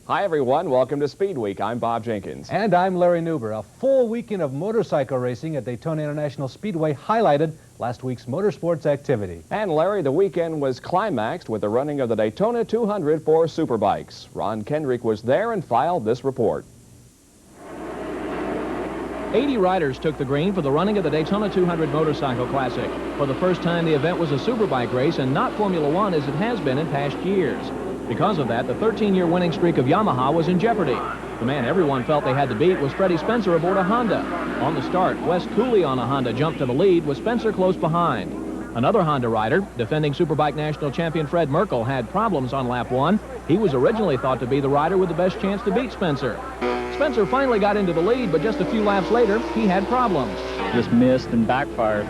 Hi, everyone. Welcome to SpeedWeek. I'm Bob Jenkins. And I'm Larry Newber. A full weekend of motorcycle racing at Daytona International Speedway highlighted last week's motorsports activity. And Larry, the weekend was climaxed with the running of the Daytona 200 for Superbikes. Ron Kendrick was there and filed this report. 80 riders took the green for the running of the Daytona 200 Motorcycle Classic. For the first time, the event was a Superbike race and not Formula One as it has been in past years. Because of that, the 13-year winning streak of Yamaha was in jeopardy. The man everyone felt they had to beat was Freddie Spencer aboard a Honda. On the start, Wes Cooley on a Honda jumped to the lead with Spencer close behind. Another Honda rider, defending Superbike national champion Fred Merkel, had problems on lap 1. He was originally thought to be the rider with the best chance to beat Spencer. Spencer finally got into the lead, but just a few laps later, he had problems. Just missed and backfired.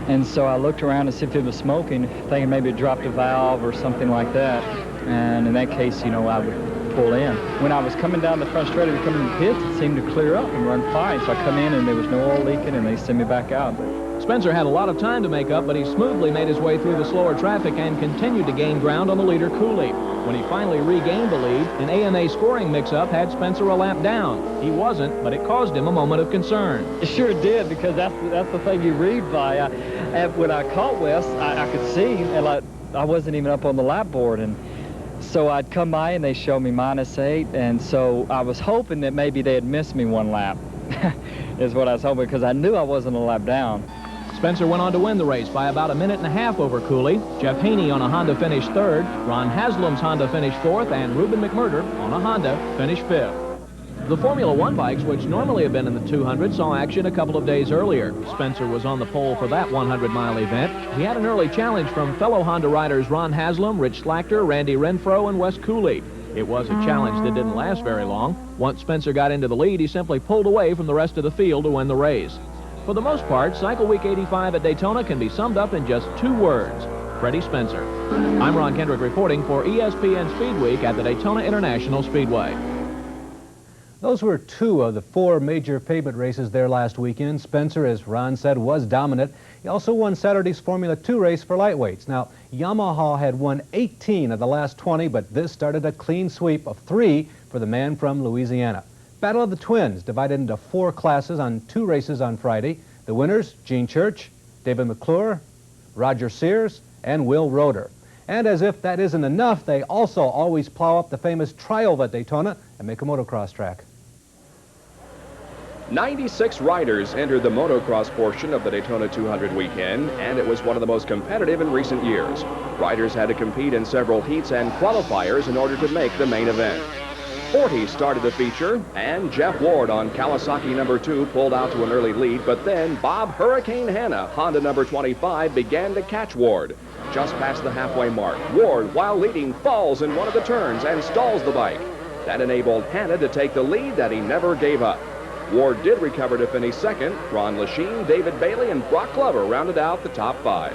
And so I looked around to see if it was smoking, thinking maybe it dropped a valve or something like that. And in that case, I would pull in. When I was coming down the front straight and coming in the pits, it seemed to clear up and run fine. So I come in and there was no oil leaking and they sent me back out. Spencer had a lot of time to make up, but he smoothly made his way through the slower traffic and continued to gain ground on the leader Cooley. When he finally regained the lead, an AMA scoring mix-up had Spencer a lap down. He wasn't, but it caused him a moment of concern. It sure did, because that's the thing you read by. When I caught Wes, I could see, and I wasn't even up on the lap board, and so I'd come by and they showed me -8, and so I was hoping that maybe they had missed me one lap, is what I was hoping, because I knew I wasn't a lap down. Spencer went on to win the race by about a minute and a half over Cooley. Jeff Haney on a Honda finished 3rd, Ron Haslam's Honda finished 4th, and Ruben McMurder on a Honda finished 5th. The Formula One bikes, which normally have been in the 200, saw action a couple of days earlier. Spencer was on the pole for that 100-mile event. He had an early challenge from fellow Honda riders Ron Haslam, Rich Slachter, Randy Renfro, and Wes Cooley. It was a challenge that didn't last very long. Once Spencer got into the lead, he simply pulled away from the rest of the field to win the race. For the most part, Cycle Week 85 at Daytona can be summed up in just 2 words: Freddie Spencer. I'm Ron Kendrick reporting for ESPN SpeedWeek at the Daytona International Speedway. Those were 2 of the 4 major pavement races there last weekend. Spencer, as Ron said, was dominant. He also won Saturday's Formula 2 race for lightweights. Now, Yamaha had won 18 of the last 20, but this started a clean sweep of 3 for the man from Louisiana. Battle of the Twins, divided into 4 classes on 2 races on Friday. The winners, Gene Church, David McClure, Roger Sears, and Will Roeder. And as if that isn't enough, they also always plow up the famous Tri-Oval at Daytona and make a motocross track. 96 riders entered the motocross portion of the Daytona 200 weekend, and it was one of the most competitive in recent years. Riders had to compete in several heats and qualifiers in order to make the main event. 40 started the feature, and Jeff Ward on Kawasaki number 2 pulled out to an early lead, but then Bob Hurricane Hanna, Honda number 25, began to catch Ward. Just past the halfway mark, Ward, while leading, falls in one of the turns and stalls the bike. That enabled Hanna to take the lead that he never gave up. Ward did recover to finish 2nd. Ron Lachine, David Bailey, and Brock Glover rounded out the top 5.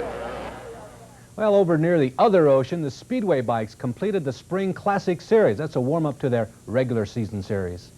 Well, over near the other ocean, the Speedway bikes completed the Spring Classic Series. That's a warm-up to their regular season series.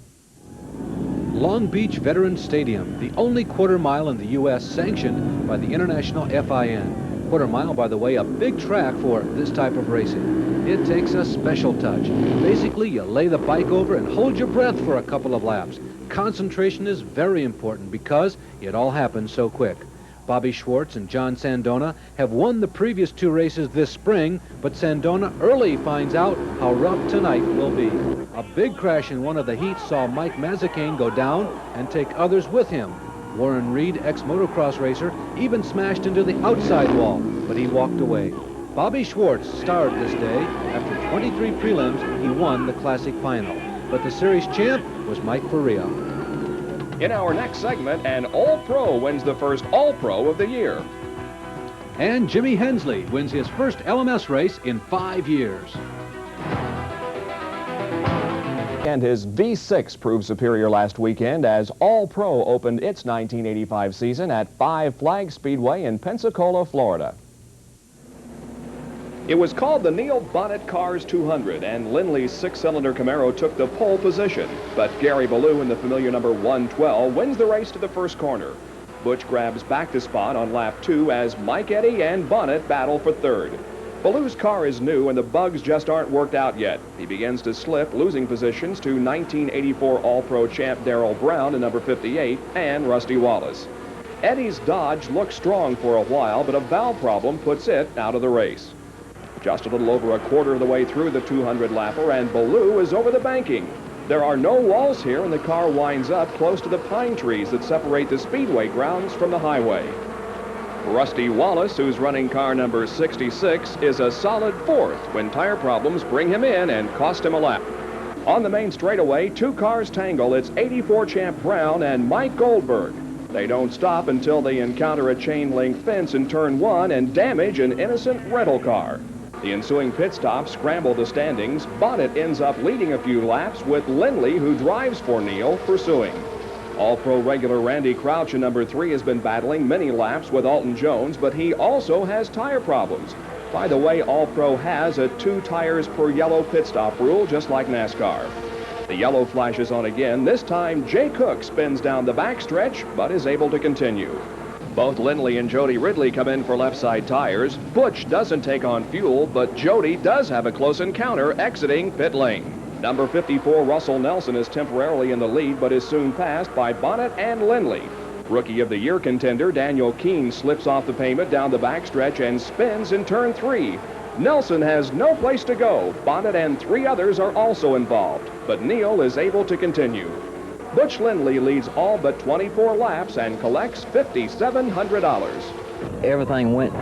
Long Beach Veterans Stadium, the only quarter mile in the U.S. sanctioned by the International FIN. Quarter mile, by the way, a big track for this type of racing. It takes a special touch. Basically, you lay the bike over and hold your breath for a couple of laps. Concentration is very important because it all happens so quick. Bobby Schwartz and John Sandona have won the previous 2 races this spring, but Sandona early finds out how rough tonight will be. A big crash in one of the heats saw Mike Mazzacane go down and take others with him. Warren Reed, ex-motocross racer, even smashed into the outside wall, but he walked away. Bobby Schwartz starred this day. After 23 prelims, he won the Classic Final. But the series champ was Mike Faria. In our next segment, an All-Pro wins the first All-Pro of the year. And Jimmy Hensley wins his first LMS race in 5 years. And his V6 proved superior last weekend as All-Pro opened its 1985 season at 5 Flag Speedway in Pensacola, Florida. It was called the Neil Bonnet Cars 200, and Lindley's 6-cylinder Camaro took the pole position. But Gary Ballou in the familiar number 112 wins the race to the first corner. Butch grabs back to spot on lap 2 as Mike Eddy and Bonnet battle for 3rd. Ballew's car is new and the bugs just aren't worked out yet. He begins to slip, losing positions to 1984 All-Pro champ Darrell Brown in number 58 and Rusty Wallace. Eddie's Dodge looked strong for a while, but a valve problem puts it out of the race. Just a little over a quarter of the way through the 200 lapper and Ballew is over the banking. There are no walls here and the car winds up close to the pine trees that separate the speedway grounds from the highway. Rusty Wallace, who's running car number 66, is a solid fourth when tire problems bring him in and cost him a lap. On the main straightaway, two cars tangle. It's 84 champ Brown and Mike Goldberg. They don't stop until they encounter a chain-link fence in turn one and damage an innocent rental car. The ensuing pit stop scramble the standings. Bonnet ends up leading a few laps with Lindley, who drives for Neal, pursuing. All-Pro regular Randy Crouch in number 3 has been battling many laps with Alton Jones, but he also has tire problems. By the way, All-Pro has a 2 tires per yellow pit stop rule, just like NASCAR. The yellow flashes on again. This time, Jay Cook spins down the backstretch, but is able to continue. Both Lindley and Jody Ridley come in for left side tires. Butch doesn't take on fuel, but Jody does have a close encounter exiting pit lane. Number 54, Russell Nelson, is temporarily in the lead, but is soon passed by Bonnet and Lindley. Rookie of the Year contender Daniel Keene slips off the pavement down the backstretch and spins in turn 3. Nelson has no place to go. Bonnet and 3 others are also involved, but Neal is able to continue. Butch Lindley leads all but 24 laps and collects $5,700. Everything went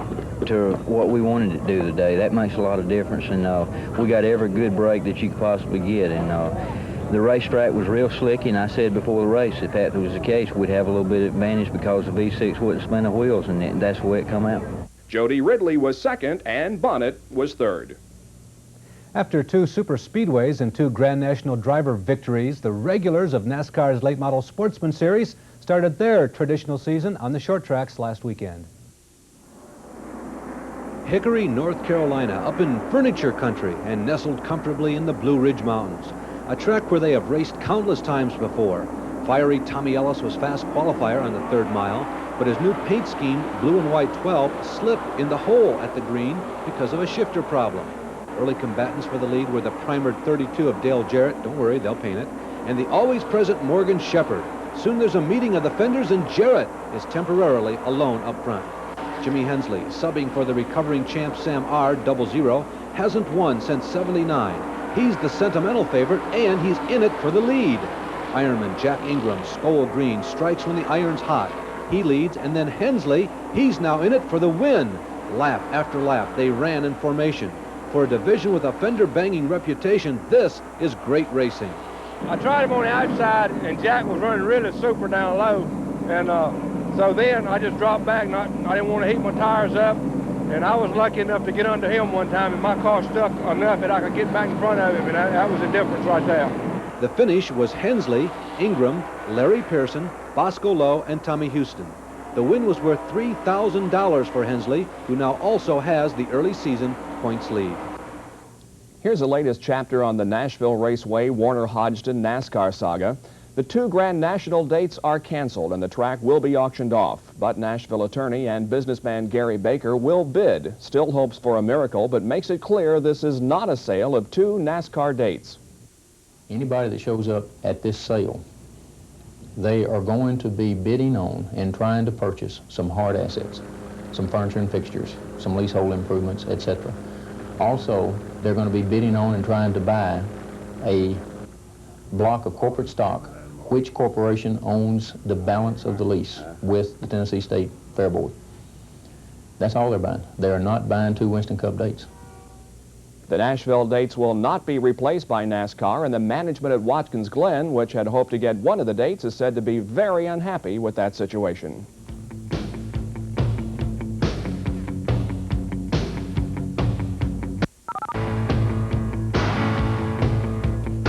to what we wanted to do today. That makes a lot of difference, and we got every good break that you could possibly get. And the racetrack was real slick, and I said before the race, if that was the case, we'd have a little bit of advantage because the V6 wouldn't spin the wheels, and that's the way it come out. Jody Ridley was second, and Bonnet was third. After 2 super speedways and 2 Grand National driver victories, the regulars of NASCAR's Late Model Sportsman Series started their traditional season on the short tracks last weekend. Hickory, North Carolina, up in furniture country and nestled comfortably in the Blue Ridge Mountains, a track where they have raced countless times before. Fiery Tommy Ellis was fast qualifier on the 3rd mile, but his new paint scheme, blue and white 12, slipped in the hole at the green because of a shifter problem. Early combatants for the lead were the primered 32 of Dale Jarrett, don't worry, they'll paint it, and the always present Morgan Shepherd. Soon there's a meeting of the fenders and Jarrett is temporarily alone up front. Jimmy Hensley, subbing for the recovering champ Sam R. 00, hasn't won since '79. He's the sentimental favorite, and he's in it for the lead. Ironman Jack Ingram, Skull Green, strikes when the iron's hot. He leads, and then Hensley, he's now in it for the win. Lap after lap, they ran in formation. For a division with a fender-banging reputation, this is great racing. I tried him on the outside, and Jack was running really super down low, and so then I just dropped back. I didn't want to heat my tires up, and I was lucky enough to get under him one time, and my car stuck enough that I could get back in front of him, and that was the difference right there. The finish was Hensley, Ingram, Larry Pearson, Bosco Lowe, and Tommy Houston. The win was worth $3,000 for Hensley, who now also has the early season points lead. Here's the latest chapter on the Nashville Raceway Warner Hodgson NASCAR saga. The 2 Grand National dates are canceled and the track will be auctioned off, but Nashville attorney and businessman Gary Baker will bid. Still hopes for a miracle, but makes it clear this is not a sale of 2 NASCAR dates. Anybody that shows up at this sale, they are going to be bidding on and trying to purchase some hard assets, some furniture and fixtures, some leasehold improvements, etc. Also, they're going to be bidding on and trying to buy a block of corporate stock, which corporation owns the balance of the lease with the Tennessee State Fair Board. That's all they're buying. They are not buying 2 Winston Cup dates. The Nashville dates will not be replaced by NASCAR, and the management at Watkins Glen, which had hoped to get one of the dates, is said to be very unhappy with that situation.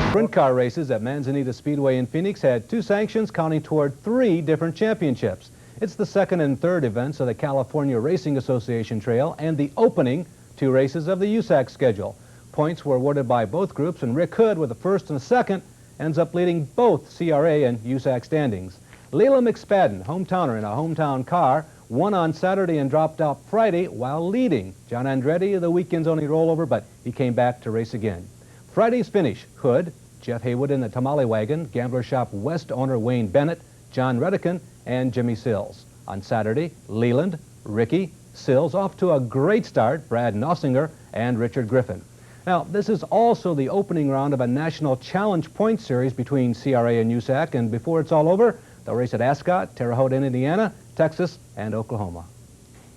Sprint car races at Manzanita Speedway in Phoenix had 2 sanctions counting toward 3 different championships. It's the 2nd and 3rd events of the California Racing Association Trail and the opening 2 races of the USAC schedule. Points were awarded by both groups, and Rick Hood with the 1st and 2nd ends up leading both CRA and USAC standings. Leila McSpadden, hometowner in a hometown car, won on Saturday and dropped out Friday while leading. John Andretti, the weekend's only rollover, but he came back to race again. Friday's finish, Hood, Jeff Haywood in the Tamale Wagon, Gambler Shop West owner Wayne Bennett, John Redican, and Jimmy Sills. On Saturday, Leland, Ricky, Sills off to a great start, Brad Nossinger, and Richard Griffin. Now, this is also the opening round of a National Challenge Point Series between CRA and USAC, and before it's all over, they'll race at Ascot, Terre Haute in Indiana, Texas, and Oklahoma.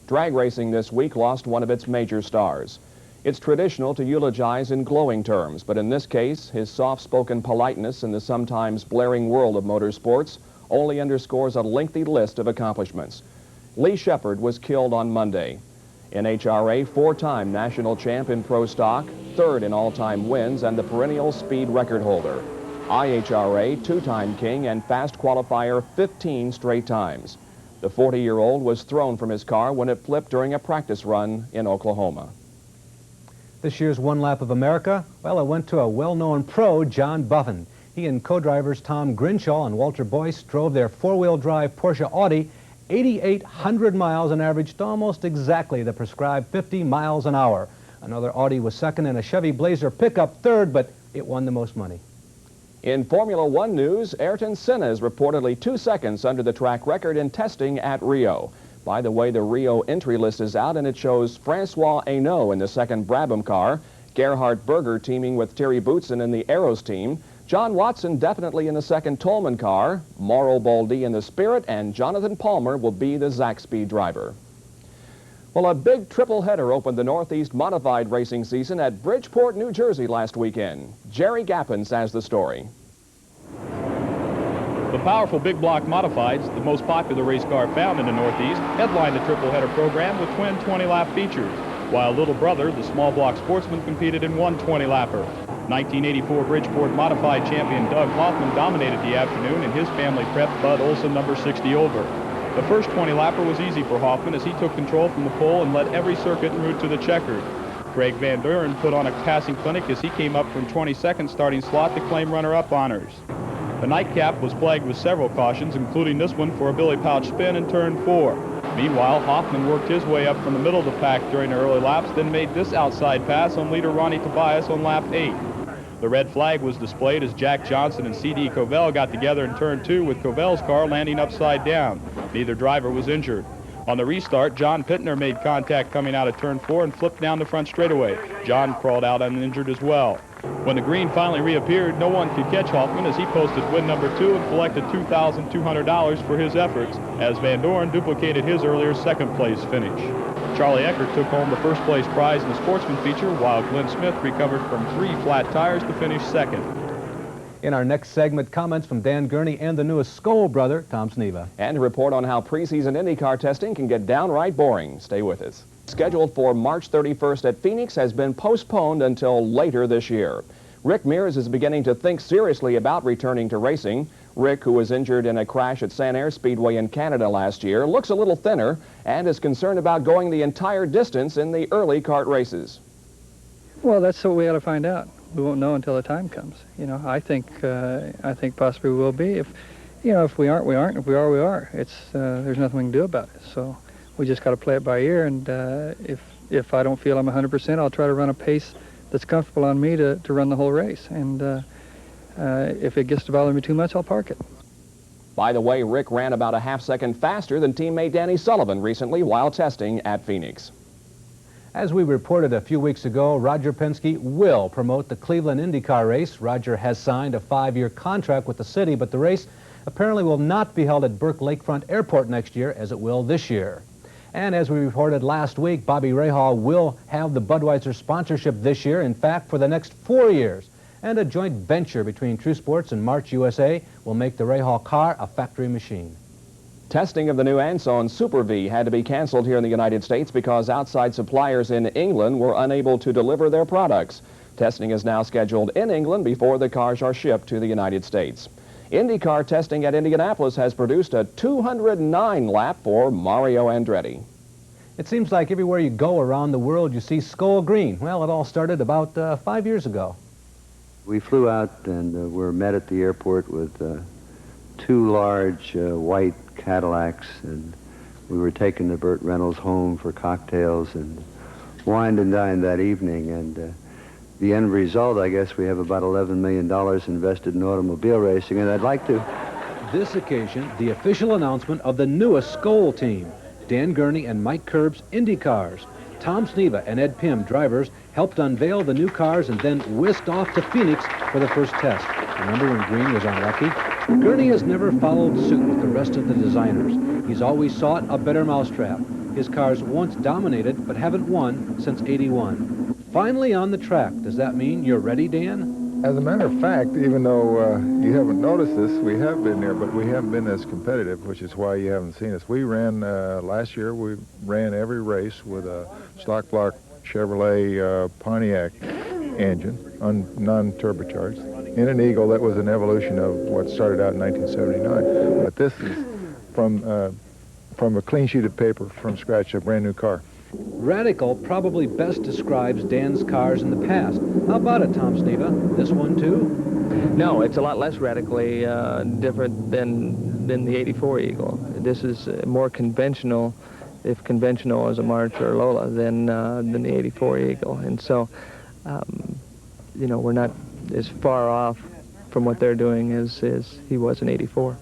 Drag racing this week lost one of its major stars. It's traditional to eulogize in glowing terms, but in this case, his soft-spoken politeness in the sometimes blaring world of motorsports only underscores a lengthy list of accomplishments. Lee Shepard was killed on Monday. NHRA four-time national champ in pro stock, third in all-time wins, and the perennial speed record holder. IHRA two-time king and fast qualifier 15 straight times. The 40-year-old was thrown from his car when it flipped during a practice run in Oklahoma. This year's One Lap of America, well, it went to a well-known pro, John Buffin. He and co-drivers Tom Grinshaw and Walter Boyce drove their four-wheel drive Porsche Audi 8,800 miles and averaged almost exactly the prescribed 50 miles an hour. Another Audi was second and a Chevy Blazer pickup third, but it won the most money. In Formula One news, Ayrton Senna is reportedly 2 seconds under the track record in testing at Rio. By the way, the Rio entry list is out, and it shows Francois Hainaut in the second Brabham car, Gerhard Berger teaming with Thierry Boutsen in the Arrows team, John Watson definitely in the second Tolman car, Mauro Baldi in the Spirit, and Jonathan Palmer will be the Zaxby driver. Well, a big triple header opened the Northeast modified racing season at Bridgeport, New Jersey last weekend. Jerry Gappens has the story. The powerful big block modifieds, the most popular race car found in the Northeast, headlined the triple header program with twin 20-lap features, while little brother, the small block sportsman, competed in one 20-lapper. 1984 Bridgeport modified champion Doug Hoffman dominated the afternoon, and his family prepped Bud Olson number 60 over. The first 20-lapper was easy for Hoffman as he took control from the pole and led every circuit en route to the checkered. Craig Van Duren put on a passing clinic as he came up from 22nd starting slot to claim runner-up honors. The nightcap was plagued with several cautions, including this one for a Billy Pouch spin in turn 4. Meanwhile, Hoffman worked his way up from the middle of the pack during the early laps, then made this outside pass on leader Ronnie Tobias on lap 8. The red flag was displayed as Jack Johnson and C.D. Covell got together in turn 2 with Covell's car landing upside down. Neither driver was injured. On the restart, John Pittner made contact coming out of turn 4 and flipped down the front straightaway. John crawled out uninjured as well. When the green finally reappeared, no one could catch Hoffman as he posted win number 2 and collected $2,200 for his efforts, as Van Doren duplicated his earlier second-place finish. Charlie Eckert took home the first-place prize in the sportsman feature, while Glenn Smith recovered from 3 flat tires to finish second. In our next segment, comments from Dan Gurney and the newest Skoll brother, Tom Sneva. And a report on how preseason IndyCar testing can get downright boring. Stay with us. Scheduled for March 31st at Phoenix has been postponed until later this year. Rick Mears is beginning to think seriously about returning to racing. Rick, who was injured in a crash at San Air Speedway in Canada last year, looks a little thinner and is concerned about going the entire distance in the early kart races. Well, that's what we ought to find out. We won't know until the time comes. You know, I think possibly we will be. If we aren't, we aren't. If we are, we are. It's there's nothing we can do about it. So we just got to play it by ear. And if I don't feel I'm 100%, I'll try to run a pace that's comfortable on me to run the whole race. And if it gets to bother me too much, I'll park it. By the way, Rick ran about a half-second faster than teammate Danny Sullivan recently while testing at Phoenix. As we reported a few weeks ago, Roger Penske will promote the Cleveland IndyCar race. Roger has signed a 5-year contract with the city, but the race apparently will not be held at Burke Lakefront Airport next year as it will this year. And as we reported last week, Bobby Rahal will have the Budweiser sponsorship this year, in fact, for the next 4 years. And a joint venture between True Sports and March USA will make the Rahal car a factory machine. Testing of the new Anson Super V had to be canceled here in the United States because outside suppliers in England were unable to deliver their products. Testing is now scheduled in England before the cars are shipped to the United States. IndyCar testing at Indianapolis has produced a 209 lap for Mario Andretti. It seems like everywhere you go around the world you see Skoll Green. Well, it all started about 5 years ago. We flew out and were met at the airport with 2 large white Cadillacs, and we were taking the Burt Reynolds home for cocktails and wined and dined that evening. And the end result, I guess, we have about $11 million invested in automobile racing, and I'd like to. This occasion, the official announcement of the newest Skoll team, Dan Gurney and Mike Curb's Indy cars. Tom Sneva and Ed Pym, drivers, helped unveil the new cars and then whisked off to Phoenix for the first test. Remember when Green was unlucky? Gurney has never followed suit with the rest of the designers. He's always sought a better mousetrap. His cars once dominated, but haven't won since '81. Finally on the track. Does that mean you're ready, Dan? As a matter of fact, even though you haven't noticed this, we have been there, but we haven't been as competitive, which is why you haven't seen us. We ran, last year, we ran every race with a stock block Chevrolet Pontiac engine, non-turbocharged, in an Eagle that was an evolution of what started out in 1979. But this is from a clean sheet of paper, from scratch, a brand new car. Radical probably best describes Dan's cars in the past. How about it, Tom Sneva? This one, too? No, it's a lot less radically different than the '84 Eagle. This is more conventional, if conventional as a March or Lola, than the '84 Eagle. And so, you know, we're not as far off from what they're doing as he was in '84.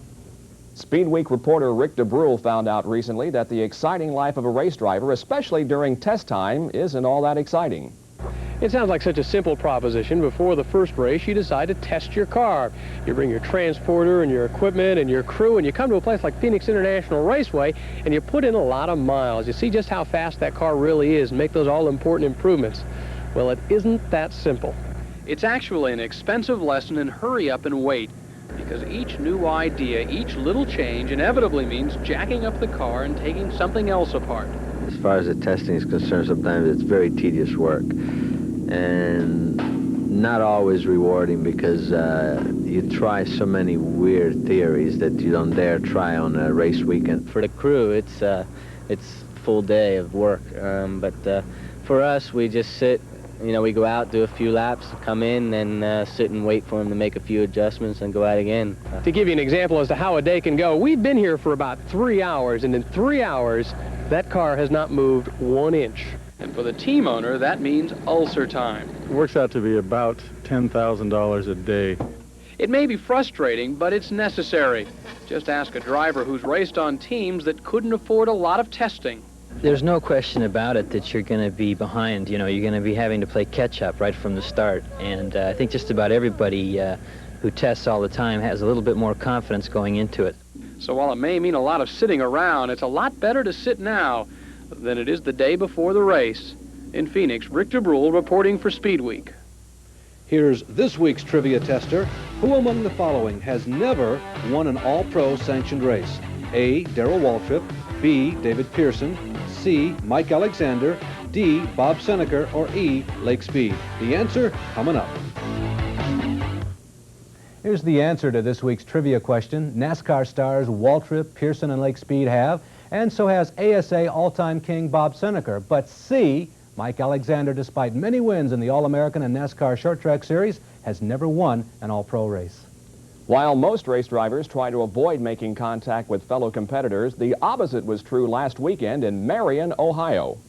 SpeedWeek reporter Rick DeBrule found out recently that the exciting life of a race driver, especially during test time, isn't all that exciting. It sounds like such a simple proposition. Before the first race, you decide to test your car. You bring your transporter and your equipment and your crew, and you come to a place like Phoenix International Raceway, and you put in a lot of miles. You see just how fast that car really is and make those all-important improvements. Well, it isn't that simple. It's actually an expensive lesson in hurry up and wait, because each new idea, each little change inevitably means jacking up the car and taking something else apart. As far as the testing is concerned, sometimes it's very tedious work and not always rewarding, because you try so many weird theories that you don't dare try on a race weekend. For the crew, it's full day of work, but for us, we just sit. You know, we go out, do a few laps, come in, and sit and wait for them to make a few adjustments and go out again. To give you an example as to how a day can go, we've been here for about 3 hours, and in 3 hours, that car has not moved 1 inch. And for the team owner, that means ulcer time. It works out to be about $10,000 a day. It may be frustrating, but it's necessary. Just ask a driver who's raced on teams that couldn't afford a lot of testing. There's no question about it that you're going to be behind. You know, you're going to be having to play catch-up right from the start. And I think just about everybody who tests all the time has a little bit more confidence going into it. So while it may mean a lot of sitting around, it's a lot better to sit now than it is the day before the race. In Phoenix, Rick DeBrule reporting for SpeedWeek. Here's this week's trivia tester. Who among the following has never won an all-pro sanctioned race? A, Darrell Waltrip, B, David Pearson, C, Mike Alexander, D, Bob Seneker, or E, Lake Speed? The answer coming up. Here's the answer to this week's trivia question. NASCAR stars Waltrip, Pearson, and Lake Speed have, and so has ASA all-time king Bob Seneker. But C, Mike Alexander, despite many wins in the All-American and NASCAR Short Track Series, has never won an all-pro race. While most race drivers try to avoid making contact with fellow competitors, the opposite was true last weekend in Marion, Ohio.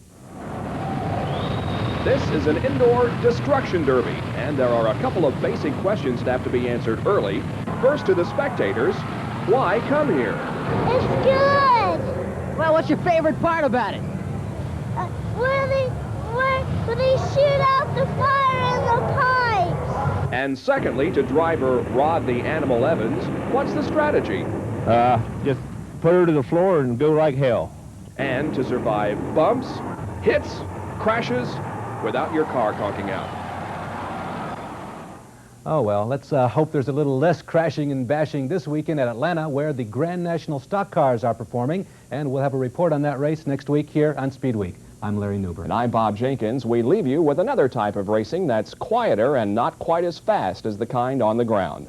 This is an indoor destruction derby, and there are a couple of basic questions that have to be answered early. First, to the spectators, why come here? It's good! Well, what's your favorite part about it? Where they shoot out the fire in the pipes. And secondly, to driver Rod the Animal Evans, what's the strategy? Just put her to the floor and go like hell. And to survive bumps, hits, crashes, without your car conking out. Oh, well, let's hope there's a little less crashing and bashing this weekend at Atlanta, where the Grand National Stock Cars are performing, and we'll have a report on that race next week here on SpeedWeek. I'm Larry Newber. And I'm Bob Jenkins. We leave you with another type of racing that's quieter and not quite as fast as the kind on the ground.